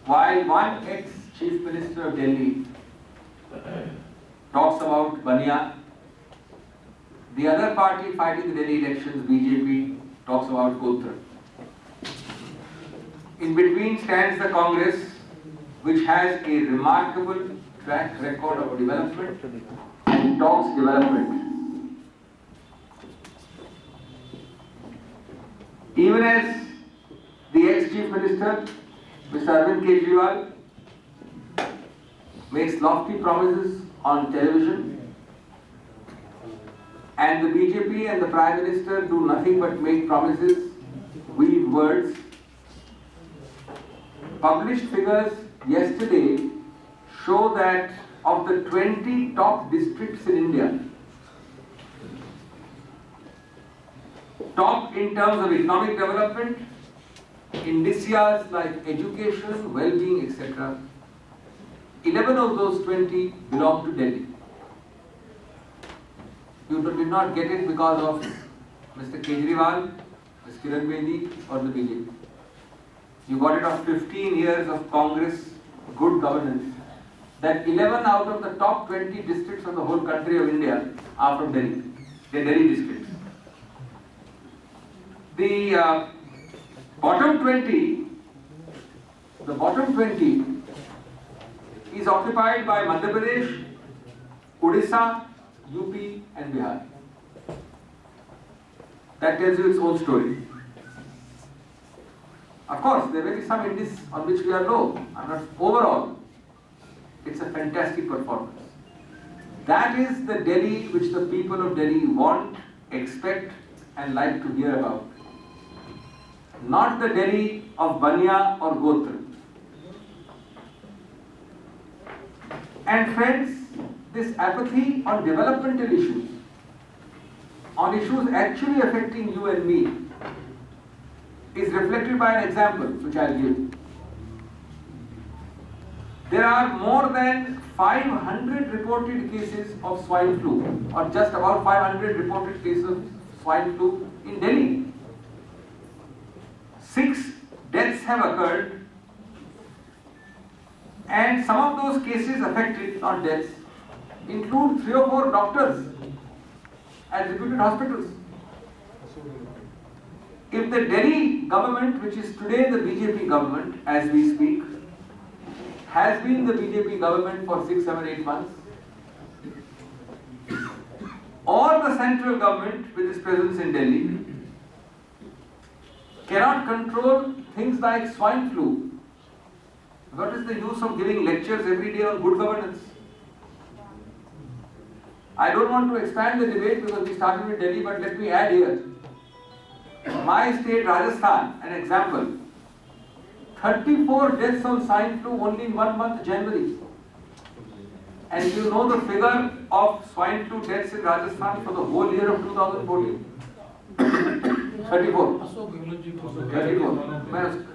while one ex-Chief Minister of Delhi talks about Bania, the other party fighting the Delhi elections, BJP, talks about Gotra. In between stands the Congress, which has a remarkable track record of development and talks development. Even as the ex-Chief Minister, Mr. Arvind Kejriwal, makes lofty promises on television, and the BJP and the Prime Minister do nothing but make promises, weave words. Published figures yesterday show that of the 20 top districts in India, top in terms of economic development, indicias like education, well-being, etc., 11 of those 20 belong to Delhi. You did not get it because of Mr. Kejriwal, Ms. Kiran Bedi or the BJP. You got it of 15 years of Congress good governance. That 11 out of the top 20 districts of the whole country of India are from Delhi. They are Delhi districts. The bottom 20 is occupied by Madhya Pradesh, Odisha, UP and Bihar. That tells you its own story. Of course, there may be some indices on which we are low. Overall, it's a fantastic performance. That is the Delhi which the people of Delhi want, expect and like to hear about. Not the Delhi of Bania or Gotra. And friends, this apathy on developmental issues, on issues actually affecting you and me, is reflected by an example which I'll give. There are more than 500 reported cases of swine flu, or just about 500 reported cases of swine flu in Delhi. 6 deaths have occurred, and some of those cases affected, not deaths, include 3 or 4 doctors at reputed hospitals. If the Delhi government, which is today the BJP government as we speak, has been the BJP government for 6, 7, 8 months, or the central government with its presence in Delhi cannot control things like swine flu, what is the use of giving lectures every day on good governance? I don't want to expand the debate because we started with Delhi, but let me add here. My state, Rajasthan, an example. 34 deaths on swine flu only in 1 month, January. And you know the figure of swine flu deaths in Rajasthan for the whole year of 2014? 34.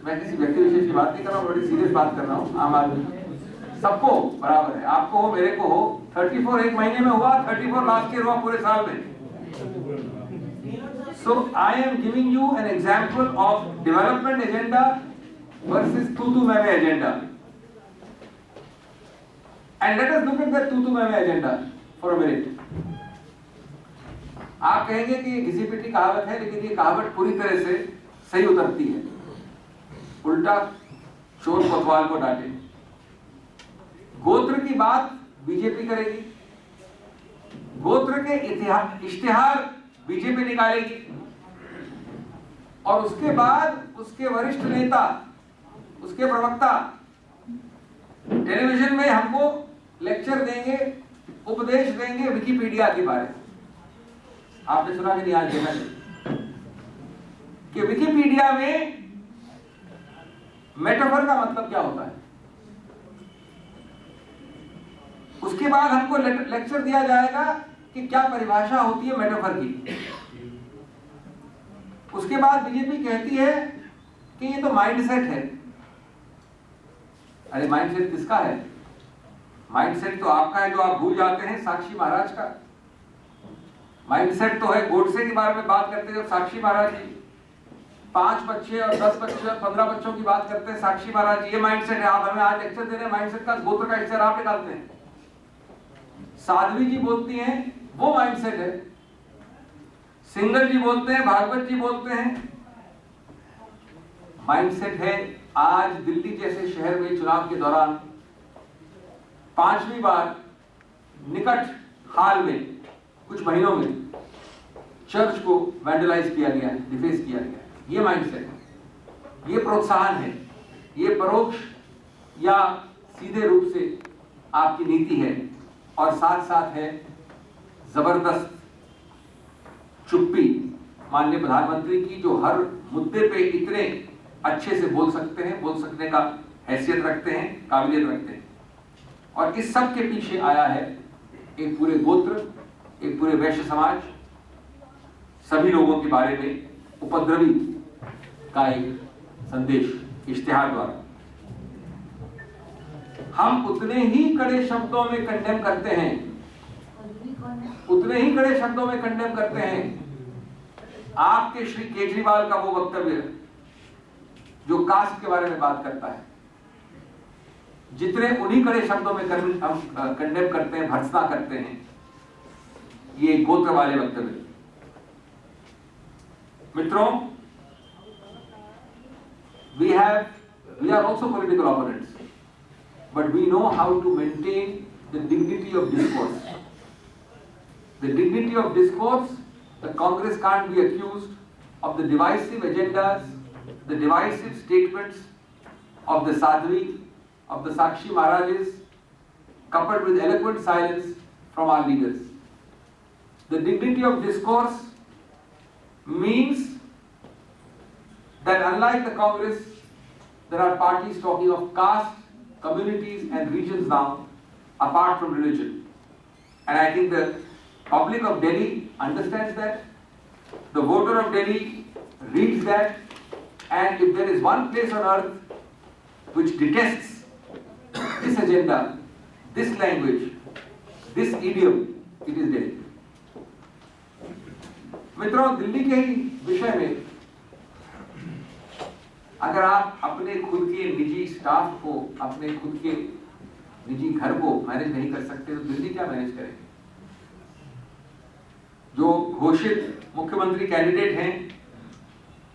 मैं किसी व्यक्ति विशेष की बात नहीं कर रहा हूँ, बड़ी सीरियस बात कर रहा हूँ, आम आदमी सबको बराबर है, आपको हो, मेरे को हो, 34 एक महीने में हुआ, 34 लास्ट ईयर हुआ पूरे साल में. So I am giving you an example of development agenda versus tutu meme agenda. And let us look at that tutu meme agenda for a minute. आप कहेंगे कि घिसी पिटी कहावत है, लेकिन ये कहावत पूरी तरह से सही उतरती है. उल्टा चोर कोतवाल को डांटे. गोत्र की बात बीजेपी करेगी, गोत्र के इश्तिहार बीजेपी निकालेगी, और उसके बाद उसके वरिष्ठ नेता, उसके प्रवक्ता टेलीविजन में हमको लेक्चर देंगे, उपदेश देंगे विकिपीडिया के बारे में. आपने सुना कि नहीं आज देखा कि विकिपीडिया में मेटाफर का मतलब क्या होता है. उसके बाद हमको लेक्चर दिया जाएगा कि क्या परिभाषा होती है मेटाफर की. उसके बाद बीजेपी कहती है कि ये तो माइंडसेट है. अरे माइंडसेट किसका है? माइंडसेट तो आपका है जो आप भूल जाते हैं साक्षी महाराज का. माइंडसेट तो है गोडसे के बारे में बात करते हैं साक्षी महाराज जी. 5 बच्चे और 10 बच्चे और 15 बच्चों की बात करते हैं। साक्षी महाराज, ये माइंडसेट है। आप हमें आज लेक्चर दे रहे हैं माइंडसेट का, गोत्र का लेक्चर आप निकालते हैं। साध्वी जी बोलती हैं वो माइंडसेट है, सिंगल जी बोलते हैं, भागवत जी बोलते हैं। माइंडसेट है आज दिल्ली जैसे शहर में चुनाव के दौरान 5वीं बार निकट हाल में कुछ महीनों में चर्च को वैंडलाइज किया गया, डिफेस किया गया। ये माइंडसेट है, ये प्रोत्साहन है, ये परोक्ष या सीधे रूप से आपकी नीति है। और साथ साथ है जबरदस्त चुप्पी माननीय प्रधानमंत्री की, जो हर मुद्दे पे इतने अच्छे से बोल सकते हैं, बोल सकने का हैसियत रखते हैं, काबिलियत रखते हैं। और इस सब के पीछे आया है एक पूरे गोत्र, एक पूरे वैश्य समाज, सभी लोगों के बारे में उपद्रवी का एक संदेश इश्तिहार द्वारा। हम उतने ही कड़े शब्दों में कंडेम करते हैं, उतने ही कड़े शब्दों में कंडेम करते हैं आपके श्री केजरीवाल का वो वक्तव्य जो कास्ट के बारे में बात करता है, जितने उन्हीं कड़े शब्दों में हम कंडेम करते हैं, भर्त्सना करते हैं ये गोत्र वाले वक्तव्य। मित्रों, we are also political opponents, but we know how to maintain the dignity of discourse. The dignity of discourse, the Congress can't be accused of the divisive agendas, the divisive statements of the Sadhvi, of the Sakshi Maharajas, coupled with eloquent silence from our leaders. The dignity of discourse means that unlike the Congress, there are parties talking of caste, communities and regions now, apart from religion. And I think the public of Delhi understands that, the voter of Delhi reads that, and if there is one place on earth which detests this agenda, this language, this idiom, it is Delhi. मित्रों, दिल्ली के ही विषय में अगर आप अपने खुद के निजी स्टाफ को, अपने खुद के निजी घर को मैनेज नहीं कर सकते तो दिल्ली क्या मैनेज करेंगे? जो घोषित मुख्यमंत्री कैंडिडेट हैं,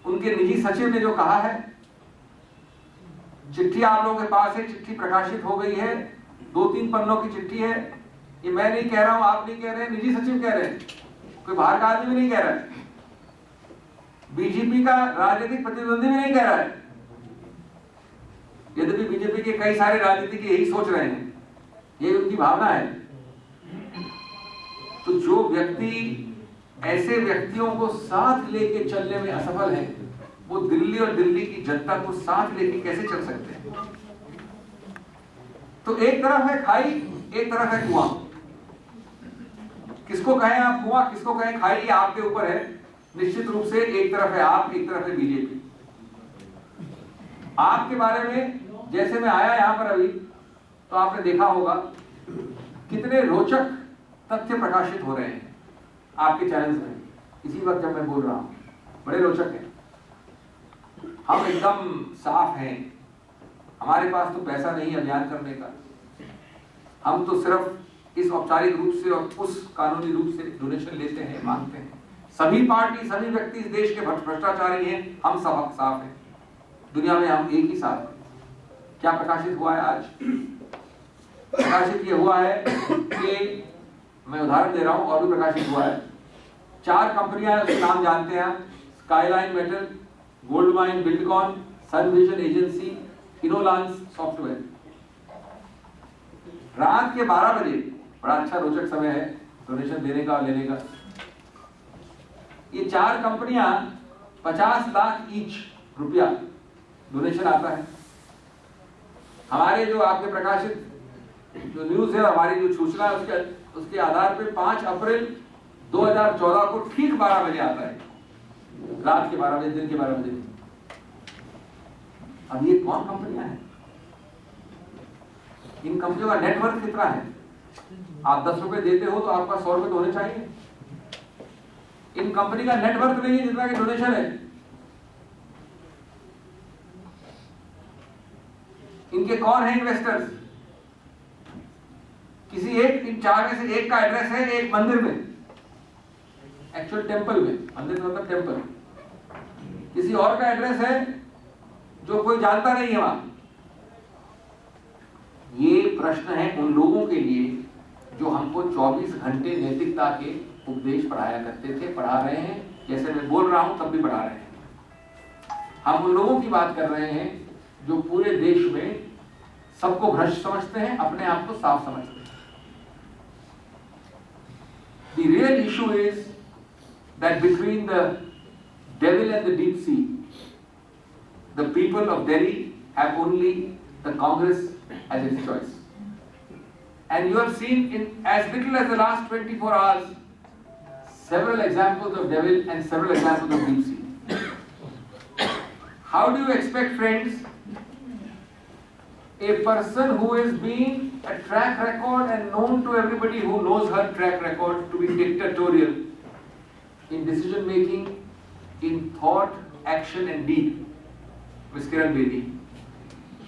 उनके निजी सचिव ने जो कहा है, चिट्ठी आप लोगों के पास है, चिट्ठी प्रकाशित हो गई है, 2-3 पन्नों की चिट्ठी है। ये मैं नहीं कह रहा हूं, आप नहीं कह रहे हैं, निजी सचिव कह रहे हैं, कोई बाहर का आदमी भी नहीं कह रहा है, बीजेपी का राजनीतिक प्रतिद्वंदी भी नहीं कह रहा है, यद्यपि बीजेपी के कई सारे राजनीतिक यही सोच रहे हैं, ये उनकी भावना है। तो जो व्यक्ति ऐसे व्यक्तियों को साथ लेके चलने में असफल है, वो दिल्ली और दिल्ली की जनता को साथ लेके कैसे चल सकते हैं? तो एक तरफ है खाई, एक तरफ है कुआं। किसको कहें आप कुआं, किसको कहें खाई, ये आपके ऊपर है। निश्चित रूप से एक तरफ है आप, एक तरफ है बीजेपी। आपके बारे में जैसे मैं आया यहां पर अभी, तो आपने देखा होगा कितने रोचक तथ्य प्रकाशित हो रहे हैं आपके चैनल्स में इसी वक्त जब मैं बोल रहा हूं, बड़े रोचक हैं। हम एकदम साफ हैं, हमारे पास तो पैसा नहीं अभियान करने का, हम तो सिर्फ इस औपचारिक रूप से और उस कानूनी रूप से डोनेशन लेते हैं, मांगते हैं। सभी पार्टी, सभी व्यक्ति इस देश के भ्रष्टाचारी हैं, हम सब साफ हैं, दुनिया में हम एक ही साफ हैं। क्या प्रकाशित हुआ है आज? प्रकाशित ये हुआ है कि मैं उदाहरण दे रहा हूं, और भी प्रकाशित हुआ है। 4 कंपनियां, उसके नाम जानते हैं, skyline metal, gold mine buildcon, sun vision agency, Innolance software. रात के 12 बजे, बड़ा अच्छा रोचक समय है डोनेशन देने का और लेने का। ये 4 कंपनियां 50 लाख ईच रुपया डोनेशन आता है। हमारे जो आपके प्रकाशित जो न्यूज है, हमारी जो सूचना है, उसके आधार पे 5 अप्रैल 2014 को ठीक 12 बजे आता है, रात के 12 बजे, दिन के 12 बजे। अब ये कौन कंपनियां हैं? इन कंपनियों का नेटवर्क कितना है? आप 10 रुपए देते हो तो आपका 100 रुपए तो होने चाहिए। इन कंपनी का नेटवर्क नहीं है जितना कि डोनेशन है। इनके कौन है इन्वेस्टर्स? किसी एक, इन चार में से एक का एड्रेस है एक मंदिर में, एक्चुअल टेंपल में, मंदिर मतलब टेंपल, किसी और का एड्रेस है जो कोई जानता नहीं है वहां। ये प्रश्न है उन लोगों के लिए जो हमको 24 घंटे नैतिकता के उपदेश पढ़ाया करते थे, पढ़ा रहे हैं, जैसे मैं बोल रहा हूं तब भी पढ़ा रहे हैं। हम उन लोगों की बात कर रहे हैं जो पूरे देश में सबको भ्रष्ट समझते हैं, अपने आप को साफ समझते हैं। The real issue is that between the devil and the deep sea, the people of Delhi have only the Congress as its choice. And you have seen in as little as the last 24 hours several examples of devil and several examples of deep sea. How do you expect, friends, a person who has been a track record and known to everybody who knows her track record to be dictatorial in decision making, in thought, action and deed, Ms. Kiran Bedi,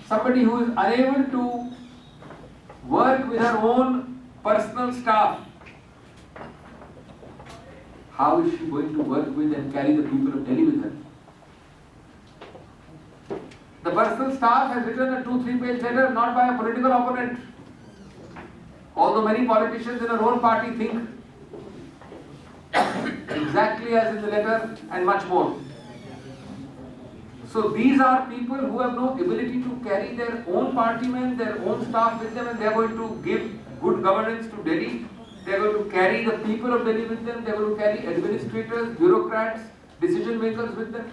somebody who is unable to work with her own personal staff, how is she going to work with and carry the people of Delhi with her? The personal staff has written a 2-3 page letter not by a political opponent, although many politicians in her own party think exactly as in the letter and much more. So these are people who have no ability to carry their own party men, their own staff with them, and they are going to give good governance to Delhi. They are going to carry the people of Delhi with them. They are going to carry administrators, bureaucrats, decision makers with them.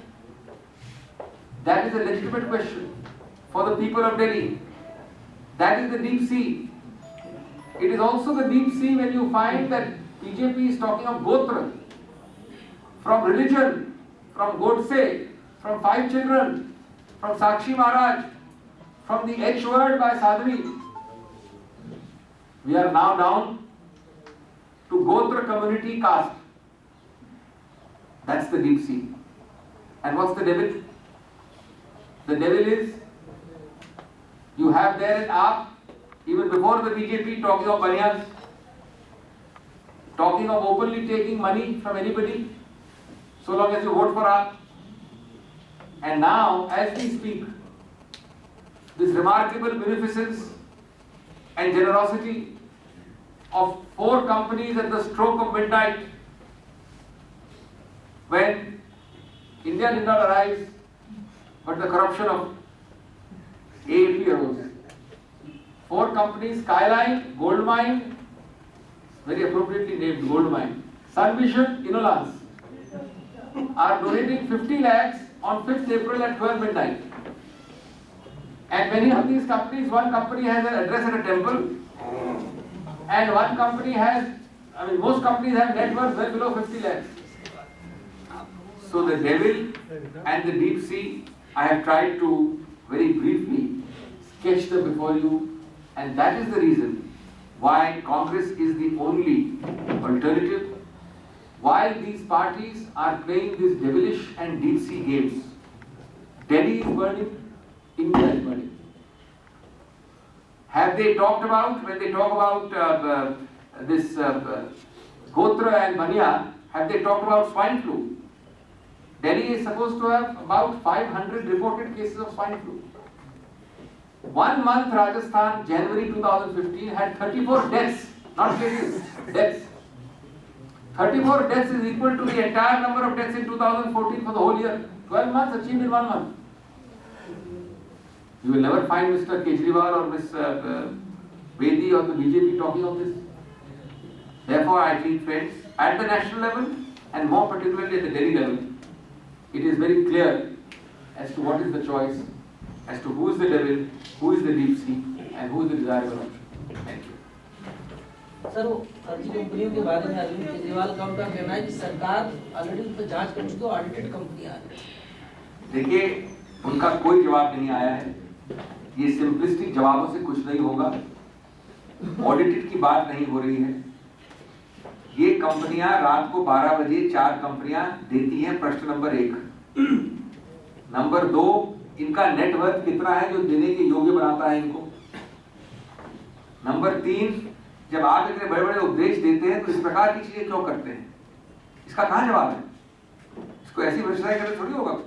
That is a legitimate question for the people of Delhi. That is the deep sea. It is also the deep sea when you find that BJP is talking of Gotra, from religion, from Godse, from 5 children, from Sakshi Maharaj, from the H word by Sadhvi. We are now down to Gotra community caste. That's the deep sea. And what's the devil? The devil is, you have there in AAP, even before the BJP, talking of banyans, talking of openly taking money from anybody, so long as you vote for AAP. And now, as we speak, this remarkable beneficence and generosity of 4 companies at the stroke of midnight, when India did not arise, but the corruption of AAP arose. 4 companies, Skyline, Gold Mine, very appropriately named Gold Mine, Sun Vision, Inolans, are donating 50 lakhs on 5th April at 12 midnight. And many of these companies, one company has an address at a temple, and one company has, most companies have net worth well below 50 lakhs. So the devil and the deep sea, I have tried to very briefly sketch them before you, and that is the reason why Congress is the only alternative. While these parties are playing these devilish and deep sea games, Delhi is burning, India is burning. Have they talked about, when they talk about this Gotra and Banya, have they talked about swine flu? Delhi is supposed to have about 500 reported cases of swine flu. 1 month Rajasthan, January 2015, had 34 deaths, not cases, deaths. 34 deaths is equal to the entire number of deaths in 2014 for the whole year. 12 months achieved in 1 month. You will never find Mr. Kejriwal or Ms. Bedi or the BJP talking of this. Therefore, I think, friends, at the national level and more particularly at the Delhi level, it is very clear as to what is the choice, as to who is the devil, who is the deep sea, and who is the desirable option. Thank you. Sir, वो फर्जी कंपनियों के बारे में अरविंद केजरीवाल का उनका कहना है कि सरकार ऑलरेडी उन पर जांच कर चुकी है, ऑडिटेड कंपनियां हैं। देखिए, उनका कोई जवाब नहीं आया है। ये सिंपलिस्टिक जवाबों से कुछ नहीं होगा। ऑडिटेड की बात नहीं हो रही है। ये कंपनियां रात को 12 बजे 4 कंपनियां देती हैं, प्रश्न नंबर 1। नंबर 2, इनका नेटवर्थ कितना है जो देने के योग्य बनाता है इनको? नंबर 3, जब आप इतने बड़े बड़े उपदेश देते हैं तो इस प्रकार की चीजें क्यों करते हैं? इसका कहाँ जवाब है? इसको ऐसी भ्रष्टाचार करके थोड़ी होगा कुछ।